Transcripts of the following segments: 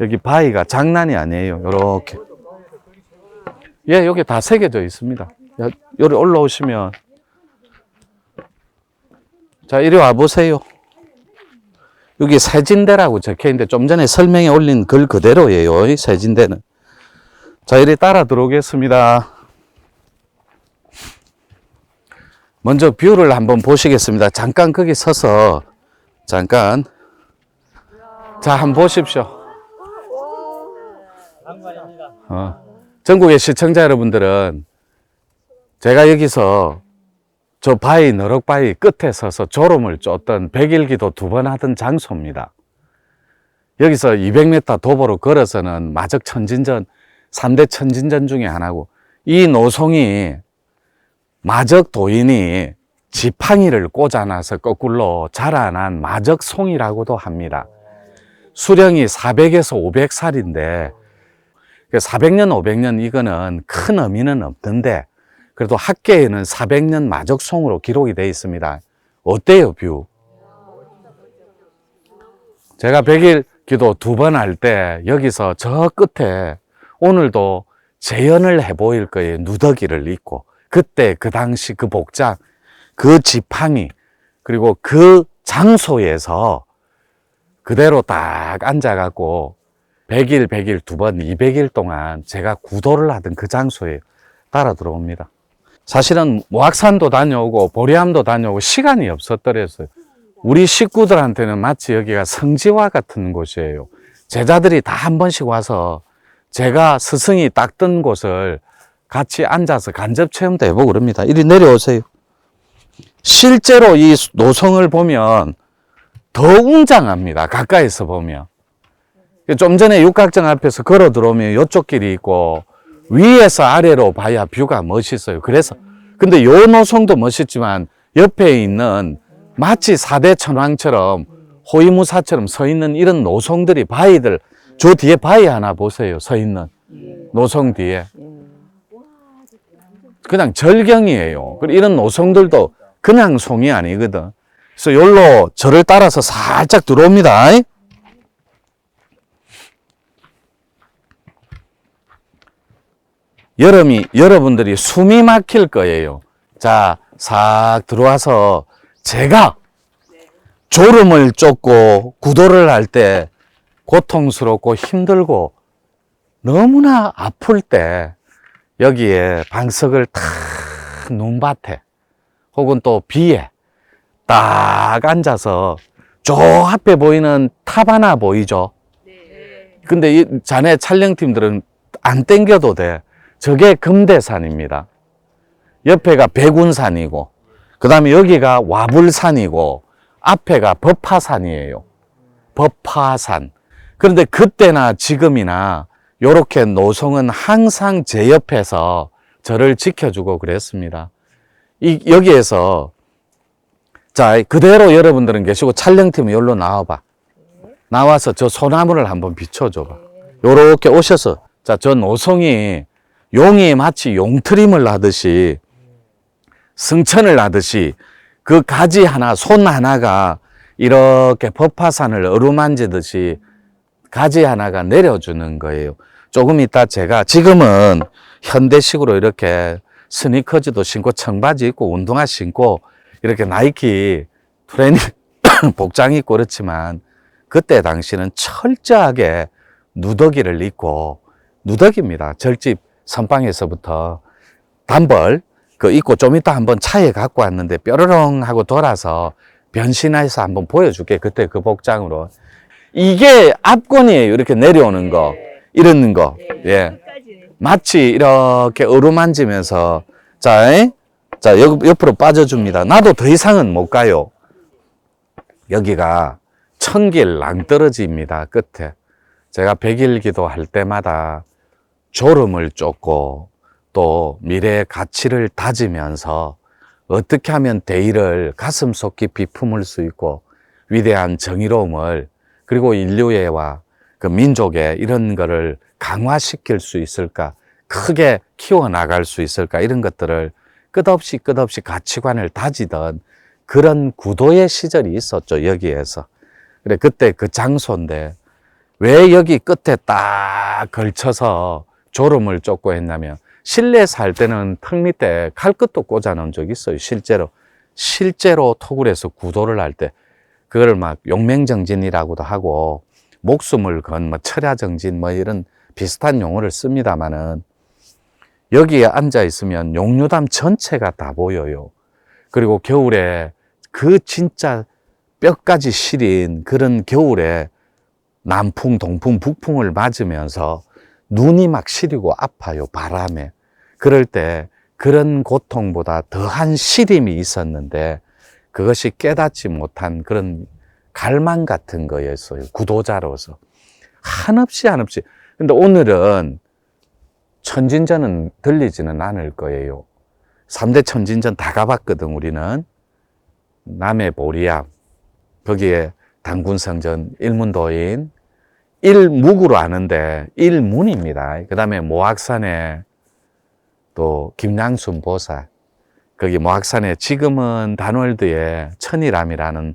여기 바위가 장난이 아니에요. 요렇게. 예, 여기 다 새겨져 있습니다. 여기 올라오시면. 자, 이리 와보세요. 여기 세진대라고 적혀 있는데 좀 전에 설명에 올린 글 그대로예요. 이 세진대는. 자, 이리 따라 들어오겠습니다. 먼저 뷰를 한번 보시겠습니다. 잠깐 거기 서서 잠깐. 자, 한번 보십시오. 전국의 시청자 여러분들은 제가 여기서 저 바위, 너럭바위 끝에 서서 졸음을 쫓던 백일기도 2번 하던 장소입니다. 여기서 200m 도보로 걸어서는 마적 천진전, 3대 천진전 중에 하나고, 이 노송이 마적 도인이 지팡이를 꽂아놔서 거꾸로 자라난 마적송이라고도 합니다. 수령이 400에서 500살인데 400년, 500년 이거는 큰 의미는 없던데 그래도 학계에는 400년 마적송으로 기록이 되어 있습니다. 어때요, 뷰? 제가 100일 기도 2번 할 때 여기서 저 끝에 오늘도 재현을 해 보일 거예요. 누더기를 입고. 그때 그 당시 그 복장, 그 지팡이, 그리고 그 장소에서 그대로 딱 앉아갖고 100일, 100일 2번, 200일 동안 제가 구도를 하던 그 장소에 따라 들어옵니다. 사실은 모악산도 다녀오고 보리암도 다녀오고 시간이 없었더랬어요. 우리 식구들한테는 마치 여기가 성지와 같은 곳이에요. 제자들이 다 한 번씩 와서 제가 스승이 닦던 곳을 같이 앉아서 간접 체험도 해보고 그럽니다. 이리 내려오세요. 실제로 이 노성을 보면 더 웅장합니다. 가까이서 보면. 좀 전에 육각정 앞에서 걸어 들어오면 이쪽 길이 있고 위에서 아래로 봐야 뷰가 멋있어요. 그래서 근데 요 노성도 멋있지만 옆에 있는 마치 4대 천왕처럼 호위무사처럼 서 있는 이런 노성들이 바위들, 저 뒤에 바위 하나 보세요. 서 있는 노성 뒤에 그냥 절경이에요. 이런 노성들도 그냥 송이 아니거든. 그래서 여기로 저를 따라서 살짝 들어옵니다. 여러분들이 숨이 막힐 거예요. 자, 싹 들어와서 제가 졸음을 쫓고 구도를 할 때 고통스럽고 힘들고 너무나 아플 때 여기에 방석을 탁 눈밭에 혹은 또 비에 딱 앉아서 저 앞에 보이는 탑 하나 보이죠? 근데 이 자네 촬영팀들은 안 땡겨도 돼. 저게 금대산입니다. 옆에가 백운산이고 그 다음에 여기가 와불산이고 앞에가 법화산이에요. 법화산. 그런데 그때나 지금이나 요렇게 노송은 항상 제 옆에서 저를 지켜주고 그랬습니다. 여기에서 자, 그대로 여러분들은 계시고 촬영팀은 여기로 나와봐. 나와서 저 소나무를 한번 비춰줘봐. 요렇게 오셔서 자, 저 노송이 용이 마치 용트림을 하듯이 승천을 하듯이 그 가지 하나, 손 하나가 이렇게 법화산을 어루만지듯이 가지 하나가 내려주는 거예요. 조금 이따 제가 지금은 현대식으로 이렇게 스니커즈도 신고 청바지 입고 운동화 신고 이렇게 나이키 트레이닝 복장 입고 그렇지만 그때 당시는 철저하게 누더기를 입고 누더기입니다. 절집 선방에서부터 단벌 그 입고 좀 이따 한번 차에 갖고 왔는데 뾰로롱 하고 돌아서 변신해서 한번 보여줄게. 그때 그 복장으로. 이게 압권이에요. 이렇게 내려오는 거. 이러는 거. 예. 마치 이렇게 어루만지면서 자, 옆으로 빠져줍니다. 나도 더 이상은 못 가요. 여기가 천길 낭떠러지입니다. 끝에. 제가 100일 기도할 때마다 졸음을 쫓고 또 미래의 가치를 다지면서 어떻게 하면 대의를 가슴속 깊이 품을 수 있고 위대한 정의로움을 그리고 인류애와 그 민족의 이런 거를 강화시킬 수 있을까, 크게 키워나갈 수 있을까, 이런 것들을 끝없이 가치관을 다지던 그런 구도의 시절이 있었죠. 여기에서. 그래, 그때 그 장소인데 왜 여기 끝에 딱 걸쳐서 졸음을 쫓고 했냐면, 실내 살 때는 턱 밑에 칼끝도 꽂아 놓은 적 있어요. 실제로 토굴에서 구도를 할 때 그걸 막 용맹정진이라고도 하고, 목숨을 건 뭐 철야정진 뭐 이런 비슷한 용어를 씁니다만은, 여기에 앉아 있으면 용류담 전체가 다 보여요. 그리고 겨울에 그 진짜 뼈까지 시린 그런 겨울에 남풍, 동풍, 북풍을 맞으면서 눈이 막 시리고 아파요, 바람에. 그럴 때 그런 고통보다 더한 시림이 있었는데, 그것이 깨닫지 못한 그런 갈망 같은 거였어요, 구도자로서. 한없이. 근데 오늘은 천진전은 들리지는 않을 거예요. 3대 천진전 다 가봤거든, 우리는. 남해 보리암, 거기에 단군성전, 일문도인, 일묵으로 아는데 일문입니다. 그 다음에 모악산에 또 김양순 보살, 거기 모악산에 지금은 단월드에 천일암이라는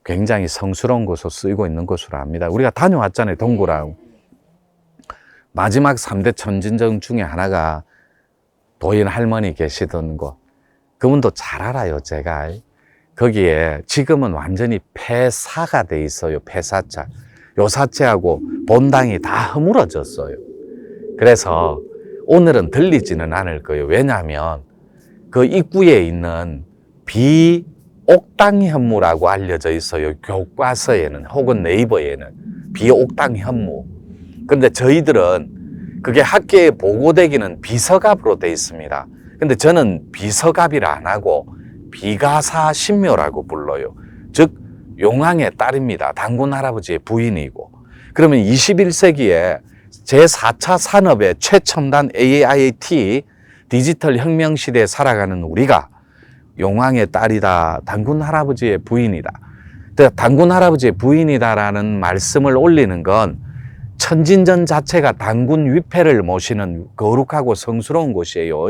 굉장히 성스러운 곳으로 쓰이고 있는 곳으로 압니다. 우리가 다녀왔잖아요, 동굴하고. 마지막 3대 천진정 중에 하나가 도인 할머니 계시던 곳. 그분도 잘 알아요, 제가. 거기에 지금은 완전히 폐사가 돼 있어요, 폐사차. 요사체하고 본당이 다 허물어졌어요. 그래서 오늘은 들리지는 않을 거예요. 왜냐하면 그 입구에 있는 비옥당 현무라고 알려져 있어요. 교과서에는 혹은 네이버에는 비옥당 현무. 그런데 저희들은 그게 학계에 보고되기는 비서갑으로 돼 있습니다. 근데 저는 비서갑이라 안 하고 비가사 신묘라고 불러요. 즉 용왕의 딸입니다. 단군 할아버지의 부인이고. 그러면 21세기에 제4차 산업의 최첨단 AIT 디지털 혁명 시대에 살아가는 우리가 용왕의 딸이다, 단군 할아버지의 부인이다. 단군 할아버지의 부인이다라는 말씀을 올리는 건 천진전 자체가 단군 위패를 모시는 거룩하고 성스러운 곳이에요.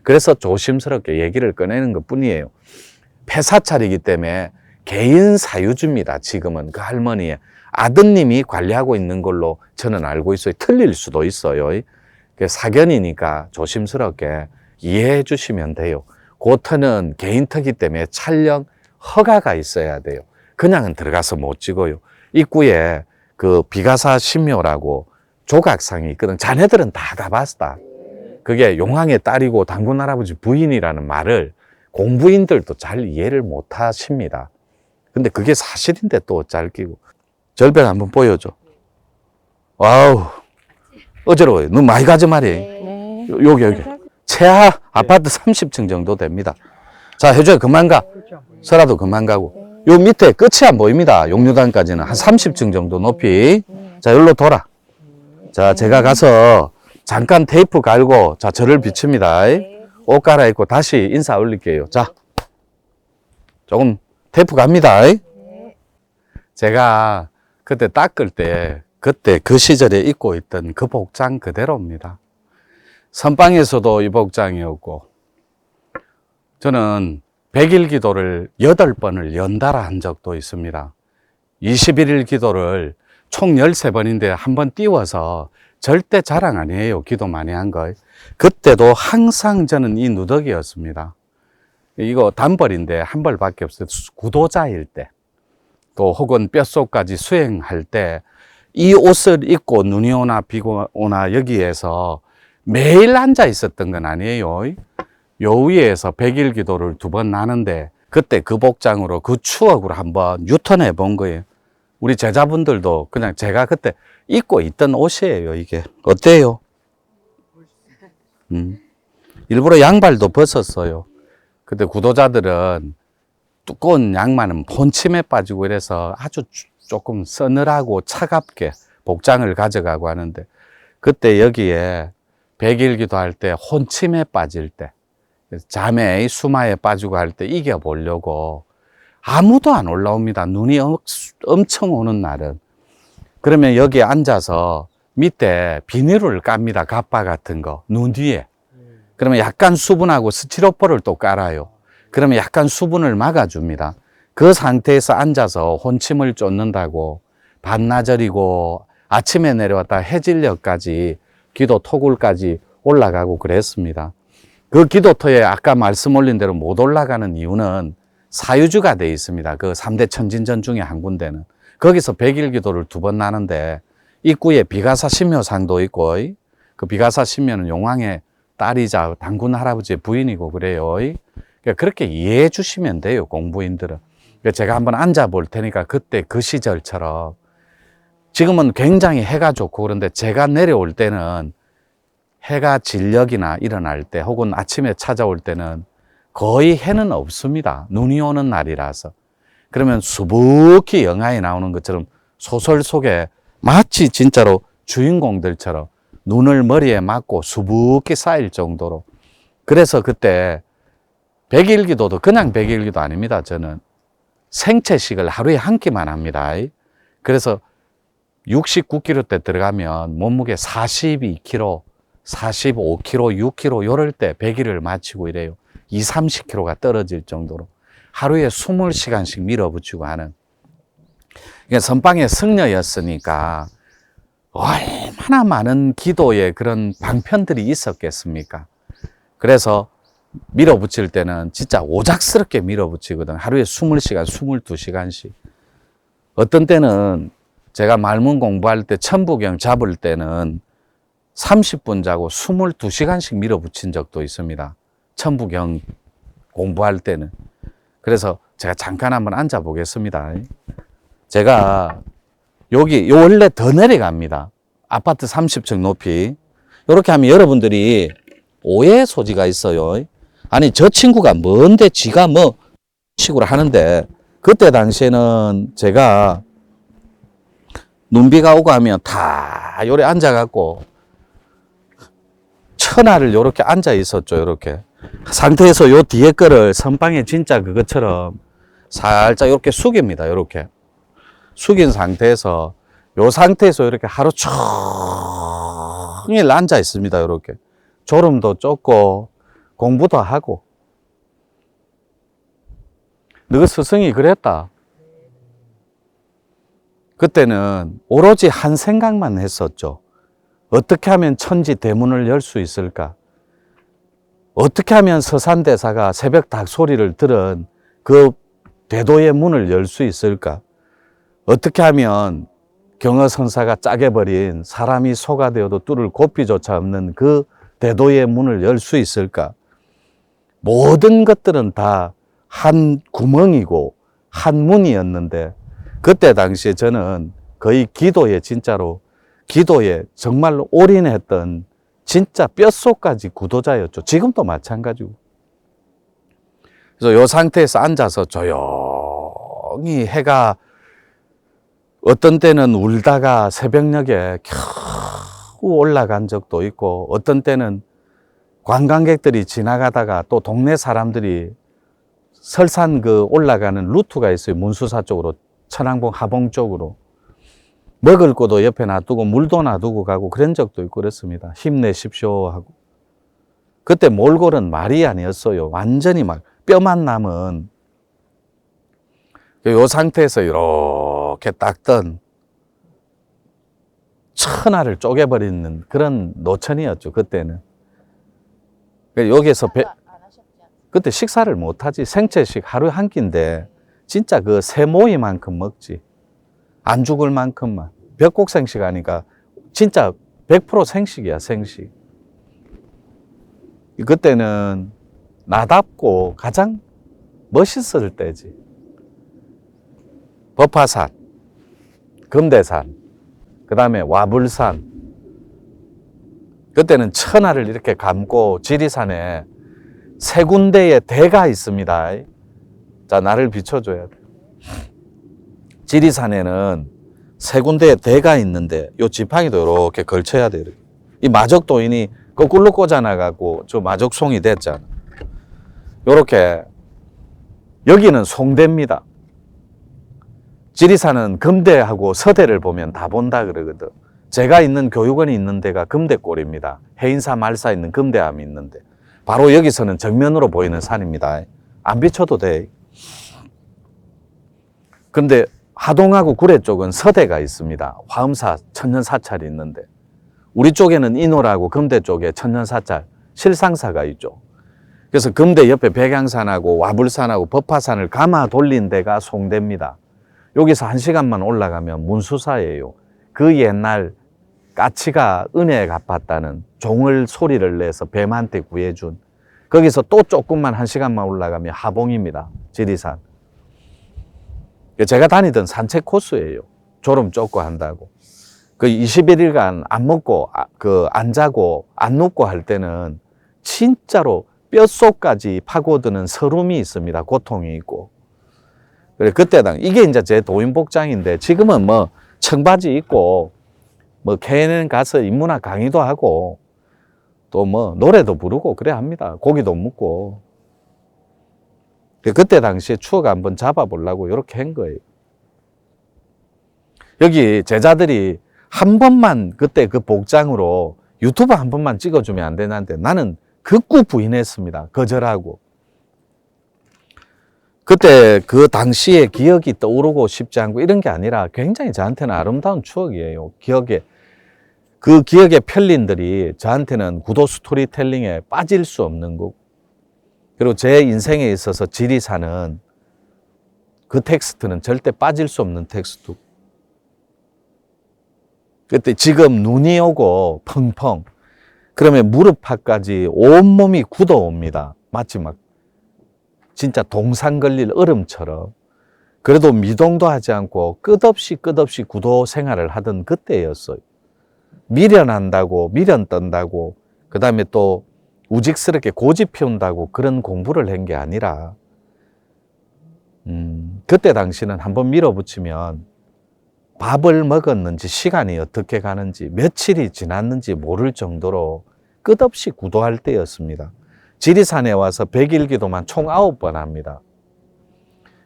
그래서 조심스럽게 얘기를 꺼내는 것 뿐이에요. 폐사찰이기 때문에 개인 사유주입니다. 지금은 그 할머니의 아드님이 관리하고 있는 걸로 저는 알고 있어요. 틀릴 수도 있어요. 사견이니까 조심스럽게 이해해 주시면 돼요. 그 터는 개인 터기 때문에 촬영 허가가 있어야 돼요. 그냥은 들어가서 못 찍어요. 입구에 그 비가사 신묘라고 조각상이 있거든. 자네들은 다 가봤다. 그게 용왕의 딸이고 단군 할아버지 부인이라는 말을 공부인들도 잘 이해를 못 하십니다. 근데 그게 사실인데 또 짧기고. 절벽 한번 보여줘. 와우, 어지러워요. 너무 많이 가지 말이. 여기. 최하 아파트 30층 정도 됩니다. 자, 혜주야, 그만 가. 설아도 그만 가고. 요 밑에 끝이 안 보입니다. 용류단까지는 한 30층 정도 높이. 자, 여기로 돌아. 자, 제가 가서 잠깐 테이프 갈고, 자, 저를 비춥니다. 옷 갈아입고 다시 인사 올릴게요. 자, 조금 테이프 갑니다. 제가 그때 닦을 때, 그때 그 시절에 입고 있던 그 복장 그대로입니다. 선방에서도 이 복장이었고, 저는 100일 기도를 8번을 연달아 한 적도 있습니다. 21일 기도를 총 13번인데 한 번 띄워서 절대 자랑 아니에요. 기도 많이 한 거. 그때도 항상 저는 이 누더기였습니다. 이거 단벌인데 한 벌밖에 없어요. 구도자일 때, 또 혹은 뼛속까지 수행할 때 이 옷을 입고 눈이 오나 비가 오나 여기에서 매일 앉아 있었던 건 아니에요. 요 위에서 100일 기도를 2번 나는데 그때 그 복장으로 그 추억으로 한번 유턴해 본 거예요. 우리 제자분들도 그냥 제가 그때 입고 있던 옷이에요. 이게 어때요? 일부러 양발도 벗었어요. 그때 구도자들은 두꺼운 양말은 본침에 빠지고 이래서 아주 조금 서늘하고 차갑게 복장을 가져가고 하는데, 그때 여기에 100일 기도할 때 혼침에 빠질 때, 잠에 수마에 빠지고 할 때 이겨보려고 아무도 안 올라옵니다. 눈이 엄청 오는 날은. 그러면 여기에 앉아서 밑에 비닐을 깝니다. 갑바 같은 거, 눈 뒤에. 그러면 약간 수분하고 스티로폼을 또 깔아요. 그러면 약간 수분을 막아줍니다. 그 상태에서 앉아서 혼침을 쫓는다고 반나절이고 아침에 내려왔다 해질녘까지 기도 토굴까지 올라가고 그랬습니다. 그 기도터에 아까 말씀 올린 대로 못 올라가는 이유는 사유주가 돼 있습니다. 그 3대 천진전 중에 한 군데는. 거기서 100일 기도를 2번 나는데 입구에 비가사 신묘상도 있고, 그 비가사 신묘는 용왕의 딸이자 당군 할아버지의 부인이고 그래요. 그렇게 이해해 주시면 돼요, 공부인들은. 제가 한번 앉아 볼 테니까 그때 그 시절처럼, 지금은 굉장히 해가 좋고 그런데 제가 내려올 때는 해가 진력이나 일어날 때 혹은 아침에 찾아올 때는 거의 해는 없습니다. 눈이 오는 날이라서. 그러면 수북히 영화에 나오는 것처럼 소설 속에 마치 진짜로 주인공들처럼 눈을 머리에 맞고 수북히 쌓일 정도로. 그래서 그때 100일 기도도 그냥 100일 기도 아닙니다. 저는 생채식을 하루에 한 끼만 합니다. 그래서 69kg 때 들어가면 몸무게 42kg, 45kg, 6kg 요럴 때 100일을 마치고 이래요. 20, 30kg가 떨어질 정도로 하루에 20시간씩 밀어붙이고 하는. 그러니까 선방의 승려였으니까 얼마나 많은 기도의 그런 방편들이 있었겠습니까? 그래서 밀어붙일 때는 진짜 오작스럽게 밀어붙이거든. 하루에 20시간, 22시간씩. 어떤 때는 제가 말문 공부할 때 천부경 잡을 때는 30분 자고 22시간씩 밀어붙인 적도 있습니다. 천부경 공부할 때는. 그래서 제가 잠깐 한번 앉아 보겠습니다. 제가 여기 원래 더 내려갑니다. 아파트 30층 높이. 이렇게 하면 여러분들이 오해 소지가 있어요. 아니 저 친구가 뭔데 지가 뭐 식으로 하는데, 그때 당시에는 제가 눈비가 오고 하면 다 요래 앉아갖고 천하를 요렇게 앉아 있었죠. 요렇게 상태에서 요 뒤에 거를 선방에 진짜 그것처럼 살짝 요렇게 숙입니다. 요렇게 숙인 상태에서 요 상태에서 이렇게 하루 종일 앉아 있습니다. 요렇게 졸음도 쫓고 공부도 하고. 너희 스승이 그랬다. 그때는 오로지 한 생각만 했었죠. 어떻게 하면 천지 대문을 열 수 있을까? 어떻게 하면 서산대사가 새벽 닭 소리를 들은 그 대도의 문을 열 수 있을까? 어떻게 하면 경허선사가 짜게 버린 사람이 소가 되어도 뚫을 고삐조차 없는 그 대도의 문을 열 수 있을까? 모든 것들은 다 한 구멍이고 한 문이었는데, 그때 당시에 저는 거의 기도에 진짜로 기도에 정말로 올인했던 진짜 뼛속까지 구도자였죠. 지금도 마찬가지고. 그래서 이 상태에서 앉아서 조용히 해가 어떤 때는 울다가 새벽녘에 겨우 올라간 적도 있고, 어떤 때는 관광객들이 지나가다가 또 동네 사람들이 설산 그 올라가는 루트가 있어요. 문수사 쪽으로, 천왕봉 하봉 쪽으로. 먹을 것도 옆에 놔두고 물도 놔두고 가고 그런 적도 있고 그랬습니다. 힘내십시오 하고. 그때 몰골은 말이 아니었어요. 완전히 막 뼈만 남은 요 상태에서 이렇게 닦던 천하를 쪼개버리는 그런 노천이었죠. 그때는. 여기에서 그때 식사를 못하지. 생채식 하루에 한 끼인데 진짜 그 새 모이만큼 먹지. 안 죽을 만큼만. 벽곡생식 하니까 진짜 100% 생식이야, 생식. 그때는 나답고 가장 멋있을 때지. 법화산, 금대산, 그 다음에 와불산. 그때는 천하를 이렇게 감고 지리산에 세 군데의 대가 있습니다. 자, 나를 비춰줘야 돼. 지리산에는 세 군데의 대가 있는데 요 지팡이도 이렇게 걸쳐야 돼. 이렇게. 이 마적도인이 거꾸로 꽂아놔갖고 저 마적송이 됐잖아. 요렇게. 여기는 송대입니다. 지리산은 금대하고 서대를 보면 다 본다 그러거든. 제가 있는 교육원이 있는 데가 금대골입니다. 해인사 말사 있는 금대암이 있는데 바로 여기서는 정면으로 보이는 산입니다. 안 비춰도 돼. 근데 하동하고 구례 쪽은 서대가 있습니다. 화엄사 천년사찰이 있는데 우리 쪽에는 인호라고 금대 쪽에 천년사찰 실상사가 있죠. 그래서 금대 옆에 백양산하고 와불산하고 법화산을 감아 돌린 데가 송대입니다. 여기서 1시간만 올라가면 문수사예요. 그 옛날 까치가 은혜에 갚았다는 종을 소리를 내서 뱀한테 구해준, 거기서 또 조금만 1시간만 올라가면 하봉입니다. 지리산. 제가 다니던 산책 코스예요. 졸음 쫓고 한다고. 그 21일간 안 먹고 안 자고 안 눕고 할 때는 진짜로 뼛속까지 파고드는 서름이 있습니다. 고통이 있고. 그래, 그때 이게 이제 제 도인복장인데, 지금은 뭐 청바지 입고 뭐 KNN 가서 인문학 강의도 하고 또 뭐 노래도 부르고 그래 합니다. 고기도 먹고. 그때 당시에 추억 한번 잡아보려고 이렇게 한 거예요. 여기 제자들이 한 번만 그때 그 복장으로 유튜브 한 번만 찍어주면 안 되는데 나는 극구 부인했습니다. 거절하고. 그때 그 당시의 기억이 떠오르고 싶지 않고 이런 게 아니라 굉장히 저한테는 아름다운 추억이에요. 그 기억의 편린들이 저한테는 구도 스토리텔링에 빠질 수 없는 거고, 그리고 제 인생에 있어서 지리산은 그 텍스트는 절대 빠질 수 없는 텍스트. 그때 지금 눈이 오고 펑펑, 그러면 무릎팍까지 온몸이 굳어옵니다. 마치 막 진짜 동상 걸릴 얼음처럼. 그래도 미동도 하지 않고 끝없이 구도 생활을 하던 그때였어요. 미련한다고, 미련 떤다고, 그 다음에 또 우직스럽게 고집 피운다고 그런 공부를 한 게 아니라, 그때 당시는 한번 밀어붙이면 밥을 먹었는지 시간이 어떻게 가는지 며칠이 지났는지 모를 정도로 끝없이 구도할 때였습니다. 지리산에 와서 100일 기도만 총 9번 합니다.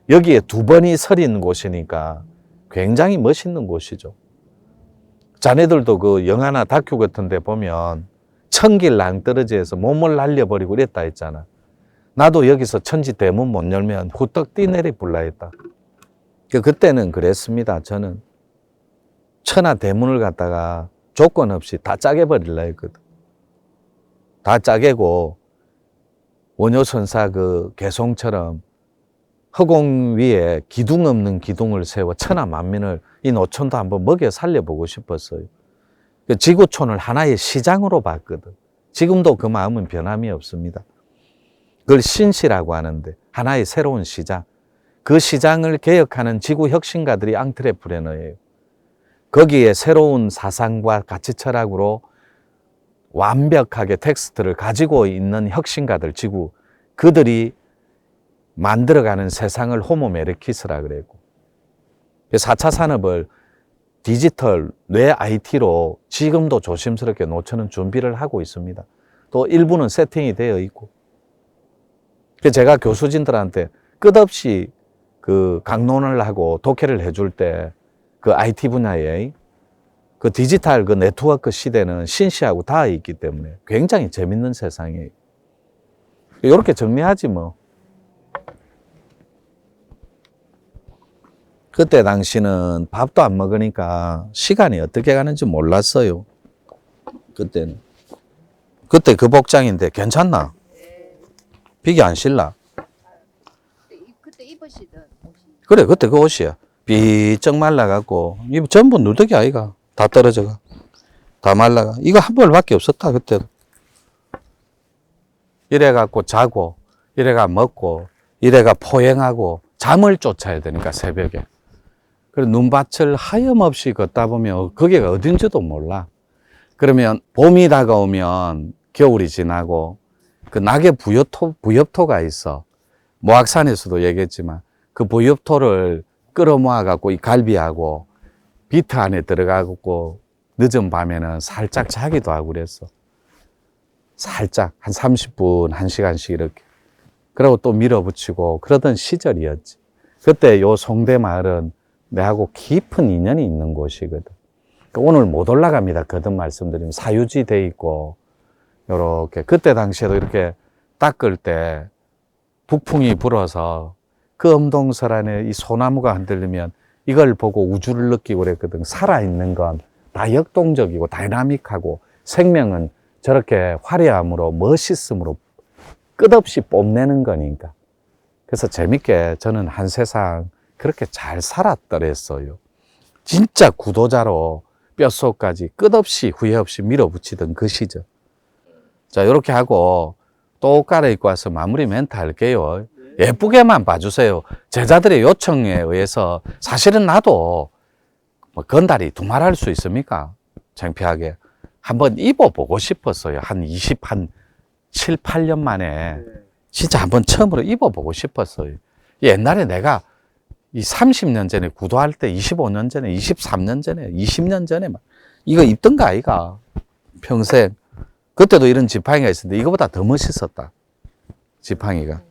여기에 2번이 서린 곳이니까 굉장히 멋있는 곳이죠. 자네들도 그 영화나 다큐 같은 데 보면 천길 낭떠러지에서 몸을 날려버리고 이랬다 했잖아. 나도 여기서 천지 대문 못 열면 후떡 뛰내리 불라 했다. 그때는 그랬습니다. 저는 천하 대문을 갖다가 조건 없이 다 짜게 버리려 했거든. 다 짜개고 원효선사 그 개송처럼 허공 위에 기둥 없는 기둥을 세워 천하 만민을, 이 노천도 한번 먹여 살려보고 싶었어요. 지구촌을 하나의 시장으로 봤거든. 지금도 그 마음은 변함이 없습니다. 그걸 신시라고 하는데 하나의 새로운 시장. 그 시장을 개혁하는 지구 혁신가들이 앙트레프레너예요. 거기에 새로운 사상과 가치 철학으로 완벽하게 텍스트를 가지고 있는 혁신가들, 그들이 만들어가는 세상을 호모 메르키스라 그랬고, 4차 산업을 디지털, 뇌 IT로 지금도 조심스럽게 노천은 준비를 하고 있습니다. 또 일부는 세팅이 되어 있고. 제가 교수진들한테 끝없이 그 강론을 하고 독해를 해줄 때 그 IT 분야에 그 디지털 그 네트워크 시대는 신시하고 닿아 있기 때문에 굉장히 재밌는 세상이에요. 이렇게 정리하지 뭐. 그때 당시는 밥도 안 먹으니까 시간이 어떻게 가는지 몰랐어요. 그때는. 그때 그 복장인데 괜찮나? 비기 안 실라? 그때 입으시던 옷이. 그래, 그때 그 옷이야. 삐쩍 말라갖고, 이거 전부 누더기 아이가. 다 떨어져가. 다 말라가. 이거 한 벌밖에 없었다, 그때도. 이래갖고 자고, 이래가 먹고, 이래가 포행하고, 잠을 쫓아야 되니까, 새벽에. 그래서 눈밭을 하염없이 걷다 보면, 거기가 어딘지도 몰라. 그러면 봄이 다가오면 겨울이 지나고, 그 낙의 부엽토가 있어. 모악산에서도 얘기했지만, 그 부엽토를 끌어모아갖고 이 갈비하고 비트 안에 들어가갖고 늦은 밤에는 살짝 자기도 하고 그랬어. 살짝 한 30분, 1시간씩 이렇게. 그러고 또 밀어붙이고 그러던 시절이었지. 그때 요 송대 마을은 내하고 깊은 인연이 있는 곳이거든. 오늘 못 올라갑니다. 거듭 말씀드리면 사유지 돼 있고 요렇게. 그때 당시에도 이렇게 닦을 때 북풍이 불어서 그 엄동설 안에 이 소나무가 흔들리면 이걸 보고 우주를 느끼고 그랬거든. 살아있는 건 다 역동적이고 다이나믹하고 생명은 저렇게 화려함으로 멋있음으로 끝없이 뽐내는 거니까. 그래서 재밌게 저는 한 세상 그렇게 잘 살았더랬어요. 진짜 구도자로 뼛속까지 끝없이 후회 없이 밀어붙이던 그 시절. 자, 이렇게 하고 또 옷 갈아입고 와서 마무리 멘트 할게요. 예쁘게만 봐주세요. 제자들의 요청에 의해서 사실은 나도 뭐 건달이 두말할 수 있습니까? 창피하게. 한번 입어보고 싶었어요. 한 7, 8년 만에 진짜 한번 처음으로 입어보고 싶었어요. 옛날에 내가 이 30년 전에 구도할 때 25년 전에 23년 전에 20년 전에 막 이거 입던가 아이가 평생. 그때도 이런 지팡이가 있었는데 이거보다 더 멋있었다. 지팡이가.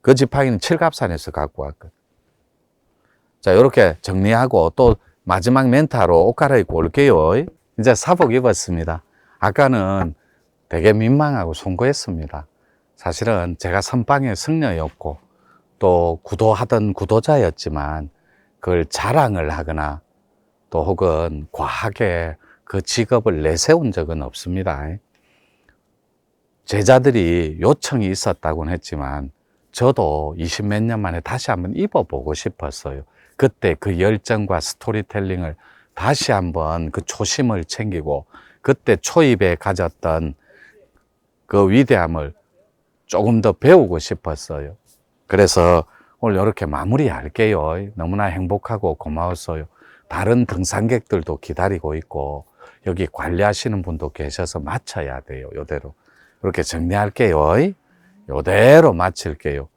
그 지팡이는 칠갑산에서 갖고 왔거든. 자, 이렇게 정리하고 또 마지막 멘트하러 옷 갈아입고 올게요. 이제 사복 입었습니다. 아까는 되게 민망하고 송구했습니다. 사실은 제가 선방의 승려였고 또 구도하던 구도자였지만 그걸 자랑을 하거나 또 혹은 과하게 그 직업을 내세운 적은 없습니다. 제자들이 요청이 있었다고는 했지만 저도 20몇 년 만에 다시 한번 입어보고 싶었어요. 그때 그 열정과 스토리텔링을 다시 한번 그 초심을 챙기고 그때 초입에 가졌던 그 위대함을 조금 더 배우고 싶었어요. 그래서 오늘 이렇게 마무리할게요. 너무나 행복하고 고마웠어요. 다른 등산객들도 기다리고 있고 여기 관리하시는 분도 계셔서 마쳐야 돼요. 이대로. 이렇게 정리할게요. 이대로 마칠게요.